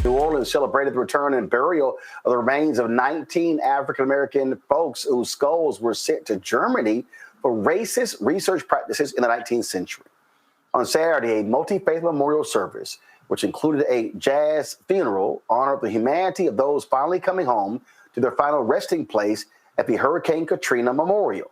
New Orleans celebrated the return and burial of the remains of 19 African-American folks whose skulls were sent to Germany for racist research practices in the 19th century. On Saturday, a multi-faith memorial service, which included a jazz funeral, honored the humanity of those finally coming home to their final resting place at the Hurricane Katrina Memorial.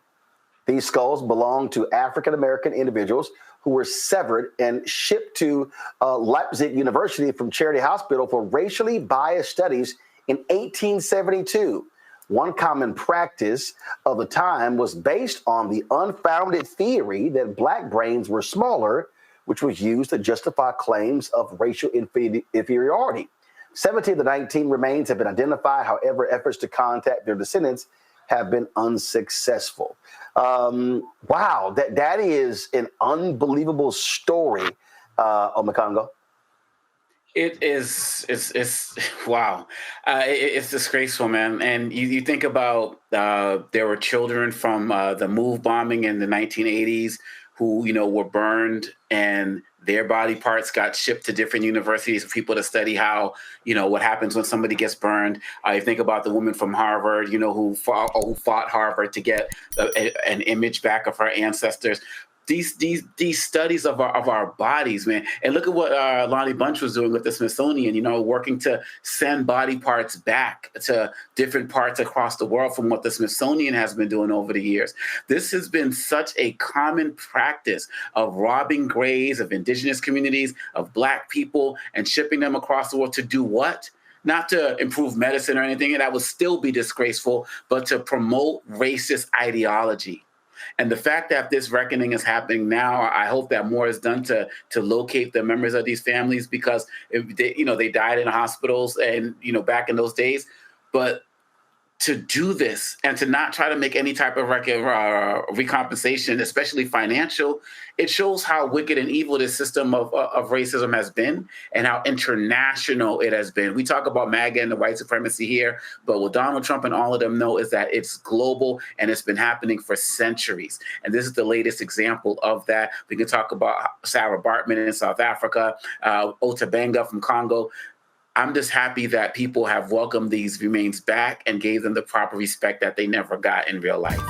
These skulls belong to African-American individuals who were severed and shipped to Leipzig University from Charity Hospital for racially biased studies in 1872. One common practice of the time was based on the unfounded theory that black brains were smaller, which was used to justify claims of racial inferiority. 17 of the 19 remains have been identified. However, efforts to contact their descendants have been unsuccessful. Wow, that is an unbelievable story, Omékongo. It's wow. It's disgraceful, man. And you think about there were children from the MOVE bombing in the 1980s who, were burned and their body parts got shipped to different universities for people to study how, what happens when somebody gets burned. I think about the woman from Harvard, who fought Harvard to get an image back of her ancestors. These studies of our bodies, man. And look at what Lonnie Bunch was doing with the Smithsonian, working to send body parts back to different parts across the world from what the Smithsonian has been doing over the years. This has been such a common practice of robbing graves of indigenous communities, of black people, and shipping them across the world to do what? Not to improve medicine or anything, and that would still be disgraceful, but to promote racist ideology. And the fact that this reckoning is happening now, I hope that more is done to locate the members of these families, because they died in hospitals and back in those days. But to do this and to not try to make any type of recompensation, especially financial, it shows how wicked and evil this system of racism has been and how international it has been. We talk about MAGA and the white supremacy here, but what Donald Trump and all of them know is that it's global and it's been happening for centuries. And this is the latest example of that. We can talk about Sarah Baartman in South Africa, Dibinga from Congo. I'm just happy that people have welcomed these remains back and gave them the proper respect that they never got in real life.